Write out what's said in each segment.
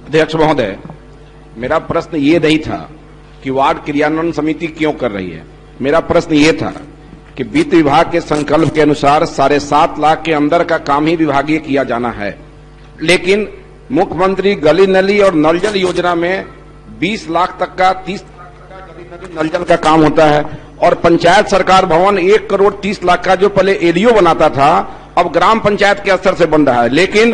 अध्यक्ष महोदय, मेरा प्रश्न ये नहीं था कि वार्ड क्रियान्वयन समिति क्यों कर रही है। मेरा प्रश्न ये था कि वित्त विभाग के संकल्प के अनुसार 7.5 लाख के अंदर का काम ही विभागीय किया जाना है, लेकिन मुख्यमंत्री गली नली और नल जल योजना में 20 लाख तक का 30 लाख का गली नली नल जल का काम होता है और पंचायत सरकार भवन 1 करोड़ 30 लाख का जो पहले एडीओ बनाता था अब ग्राम पंचायत के स्तर से बन रहा है, लेकिन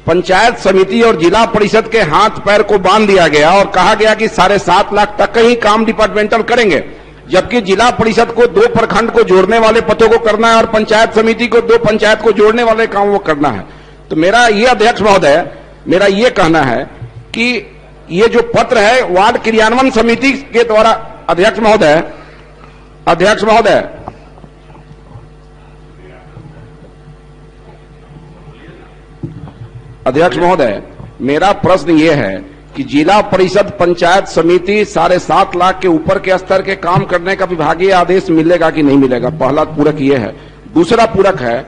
पंचायत समिति और जिला परिषद के हाथ पैर को बांध दिया गया और कहा गया कि 7.5 लाख तक का ही काम डिपार्टमेंटल करेंगे, जबकि जिला परिषद को 2 प्रखंड को जोड़ने वाले पथों को करना है और पंचायत समिति को 2 पंचायत को जोड़ने वाले काम वो करना है। तो मेरा ये अध्यक्ष महोदय, मेरा ये कहना है कि ये जो पत्र है वार्ड क्रियान्वयन समिति के द्वारा, अध्यक्ष महोदय, मेरा प्रश्न ये है कि जिला परिषद पंचायत समिति 7.5 लाख के ऊपर के स्तर के काम करने का विभागीय आदेश मिलेगा कि नहीं मिलेगा, पहला पूरक ये है। दूसरा पूरक है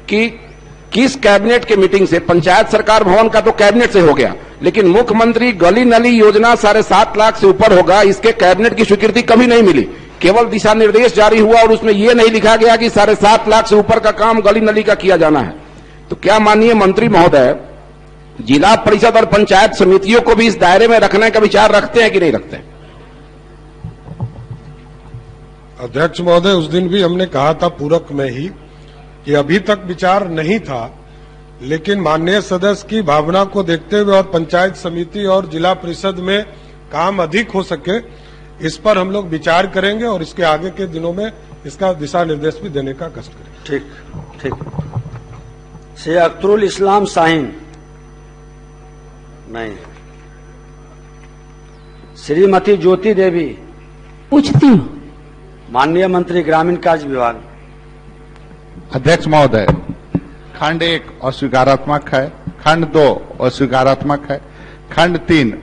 कि किस कैबिनेट के मीटिंग से, पंचायत सरकार भवन का तो कैबिनेट से हो गया, लेकिन मुख्यमंत्री गली नली योजना 7.5 लाख से ऊपर होगा, इसके कैबिनेट की स्वीकृति कभी नहीं मिली, केवल दिशा निर्देश जारी हुआ और उसमें यह नहीं लिखा गया कि 7.5 लाख से ऊपर का काम गली नली का किया जाना है। तो क्या माननीय मंत्री महोदय जिला परिषद और पंचायत समितियों को भी इस दायरे में रखने का विचार रखते हैं कि नहीं रखते हैं? अध्यक्ष महोदय, उस दिन भी हमने कहा था पूरक में ही कि अभी तक विचार नहीं था, लेकिन माननीय सदस्य की भावना को देखते हुए और पंचायत समिति और जिला परिषद में काम अधिक हो सके, इस पर हम लोग विचार करेंगे और इसके आगे के दिनों में इसका दिशा निर्देश भी देने का कष्ट करेंगे। ठीक। से अख्तरुल इस्लाम शाहीन नहीं, श्रीमती ज्योति देवी पूछती हूँ। माननीय मंत्री ग्रामीण कार्य विभाग। अध्यक्ष महोदय, खंड 1 अस्वीकारात्मक है, खंड 2 अस्वीकारात्मक है, खंड 3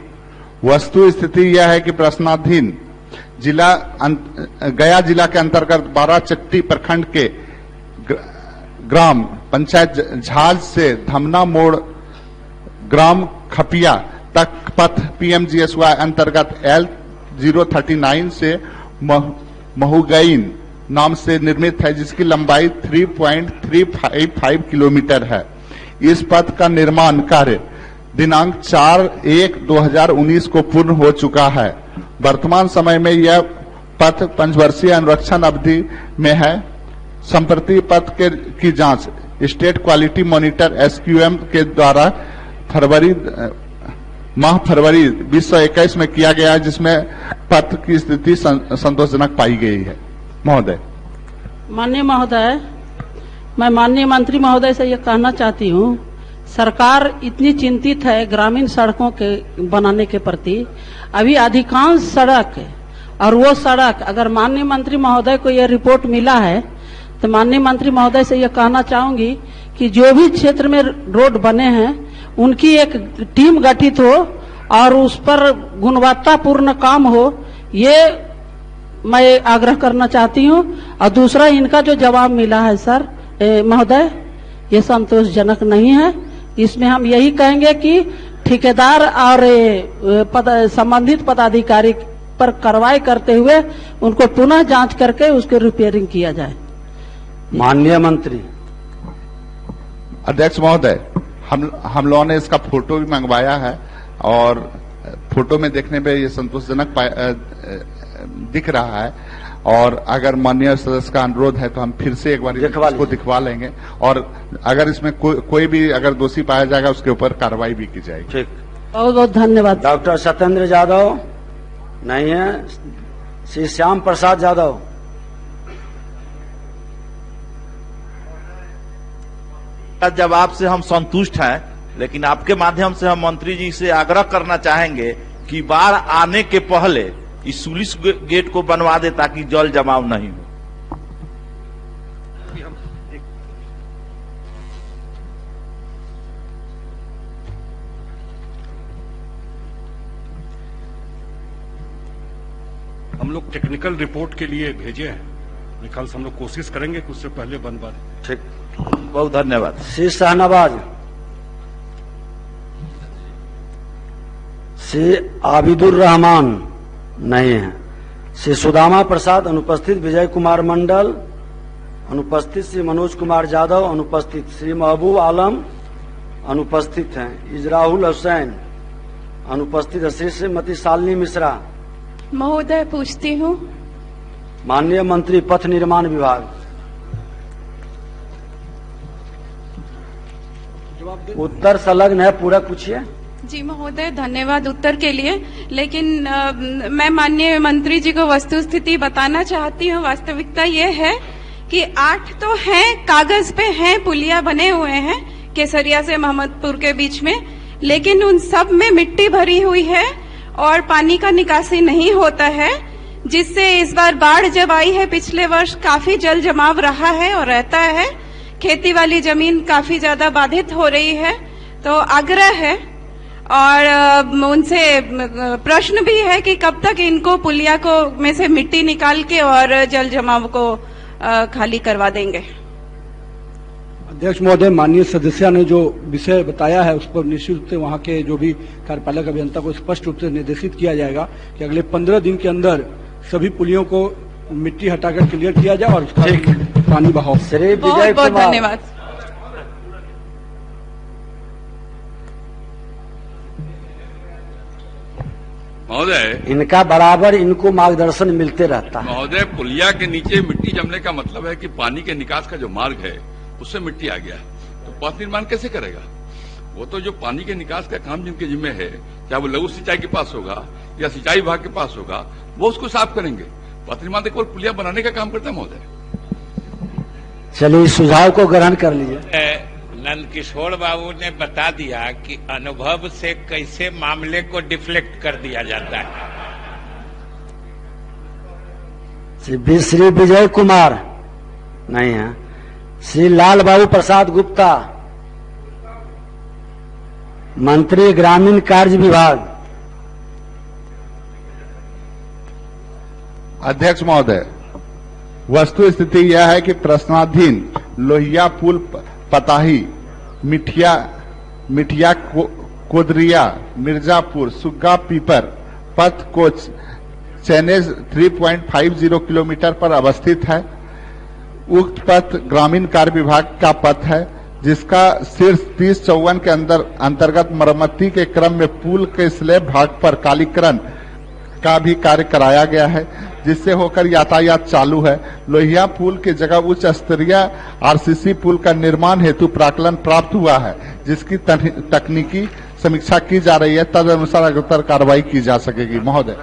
वस्तु स्थिति यह है कि प्रश्नाधीन गया जिला के अंतर्गत 12 चट्टी प्रखंड के ग्राम पंचायत झाल से धमना मोड़ ग्राम खपिया तक पथ पीएमजीएसवाई अंतर्गत L039 से महुगैन नाम से निर्मित है, जिसकी लंबाई 3.355 किलोमीटर है। इस पथ का निर्माण कार्य दिनांक 4/1/2019 को पूर्ण हो चुका है। वर्तमान समय में यह पथ 5 वर्षीय अनुरक्षण अवधि में है। संप्रति पथ की जांच स्टेट क्वालिटी मॉनिटर SQM के द्वारा फरवरी 2021 में किया गया है, जिसमें पथ की स्थिति संतोषजनक पाई गई है। महोदय, माननीय महोदय, मैं माननीय मंत्री महोदय से यह कहना चाहती हूँ, सरकार इतनी चिंतित है ग्रामीण सड़कों के बनाने के प्रति। अभी अधिकांश सड़क और वो सड़क, अगर माननीय मंत्री महोदय को यह रिपोर्ट मिला है तो माननीय मंत्री महोदय से यह कहना चाहूंगी कि जो भी क्षेत्र में रोड बने हैं उनकी एक टीम गठित हो और उस पर गुणवत्तापूर्ण काम हो, ये मैं आग्रह करना चाहती हूँ। और दूसरा, इनका जो जवाब मिला है सर महोदय, ये संतोषजनक नहीं है। इसमें हम यही कहेंगे कि ठेकेदार और संबंधित पदाधिकारी पर कार्रवाई करते हुए उनको पुनः जांच करके उसके रिपेयरिंग किया जाए। माननीय मंत्री। अध्यक्ष महोदय, हम लोगों ने इसका फोटो भी मंगवाया है और फोटो में देखने पे ये संतोषजनक दिख रहा है, और अगर माननीय सदस्य का अनुरोध है तो हम फिर से एक बार इसको दिखवा लेंगे और अगर इसमें कोई भी अगर दोषी पाया जाएगा उसके ऊपर कार्रवाई भी की जाएगी। ठीक, बहुत बहुत धन्यवाद। डॉक्टर सत्येंद्र यादव नहीं है, श्री श्याम प्रसाद यादव। जवाब से हम संतुष्ट हैं, लेकिन आपके माध्यम से हम मंत्री जी से आग्रह करना चाहेंगे कि बाढ़ आने के पहले इस स्लुइस गेट को बनवा दे ताकि जल जमाव नहीं हो। हम लोग टेक्निकल रिपोर्ट के लिए भेजे हैं, कल से हम लोग कोशिश करेंगे कि उससे पहले बनवा दें। ठीक, बहुत धन्यवाद। श्री शाहनवाज। श्री आबिदुर रहमान नहीं है। श्री सुदामा प्रसाद अनुपस्थित। विजय कुमार मंडल अनुपस्थित। श्री मनोज कुमार यादव अनुपस्थित। श्री महबूब आलम अनुपस्थित हैं। इजराहुल हुसैन अनुपस्थित है। श्री श्रीमती शालिनी मिश्रा। महोदय पूछती हूँ। माननीय मंत्री पथ निर्माण विभाग। उत्तर संलग्न है, पूरा पूछिए। जी महोदय, धन्यवाद उत्तर के लिए। लेकिन मैं माननीय मंत्री जी को वस्तुस्थिति बताना चाहती हूँ। वास्तविकता ये है कि 8 तो हैं, कागज पे हैं, पुलिया बने हुए हैं केसरिया से मोहम्मदपुर के बीच में, लेकिन उन सब में मिट्टी भरी हुई है और पानी का निकासी नहीं होता है, जिससे इस बार बाढ़ जब आई है पिछले वर्ष काफी जल जमाव रहा है और रहता है। खेती वाली जमीन काफी ज्यादा बाधित हो रही है। तो आग्रह है और उनसे प्रश्न भी है कि कब तक इनको पुलिया को में से मिट्टी निकाल के और जल जमाव को खाली करवा देंगे। अध्यक्ष महोदय, माननीय सदस्य ने जो विषय बताया है उस पर निश्चित रूप से वहाँ के जो भी कार्यपालक अभियंता को स्पष्ट रूप से निर्देशित किया जाएगा कि अगले 15 दिन के अंदर सभी पुलियों को मिट्टी हटाकर क्लियर किया जाए और उसका पानी बहाव। श्री बहुत बहुत धन्यवाद। महोदय, इनका बराबर इनको मार्गदर्शन मिलते रहता है। महोदय, पुलिया के नीचे मिट्टी जमने का मतलब है कि पानी के निकास का जो मार्ग है उससे मिट्टी आ गया, तो पथ निर्माण कैसे करेगा? वो तो जो पानी के निकास का काम जिनके जिम्मे है, चाहे वो लघु सिंचाई के पास होगा या सिंचाई विभाग के पास होगा, वो उसको साफ करेंगे। पथ निर्माण केवल पुलिया बनाने का काम करता है महोदय। चलिए, इस सुझाव को ग्रहण कर लीजिए। नंदकिशोर बाबू ने बता दिया कि अनुभव से कैसे मामले को डिफ्लेक्ट कर दिया जाता है। श्री विजय कुमार नहीं है। श्री लाल बाबू प्रसाद गुप्ता, मंत्री ग्रामीण कार्य विभाग। अध्यक्ष महोदय, वस्तु स्थिति यह है कि प्रश्नाधीन लोहिया पुल पताही मिठिया कोदरिया मिर्जापुर सुग्गा पीपर पथ को चैनेज 3.50 किलोमीटर पर अवस्थित है। उक्त पथ ग्रामीण कार्य विभाग का पथ है, जिसका शीर्ष 3054 के अंतर्गत मरम्मती के क्रम में पुल के स्लैब भाग पर कालीकरण का भी कार्य कराया गया है, जिससे होकर यातायात चालू है। लोहिया पुल की जगह उच्च स्तरीय आरसीसी पुल का निर्माण हेतु प्राक्कलन प्राप्त हुआ है, जिसकी तकनीकी समीक्षा की जा रही है। तदनुसार अग्रतर कार्रवाई की जा सकेगी। महोदय।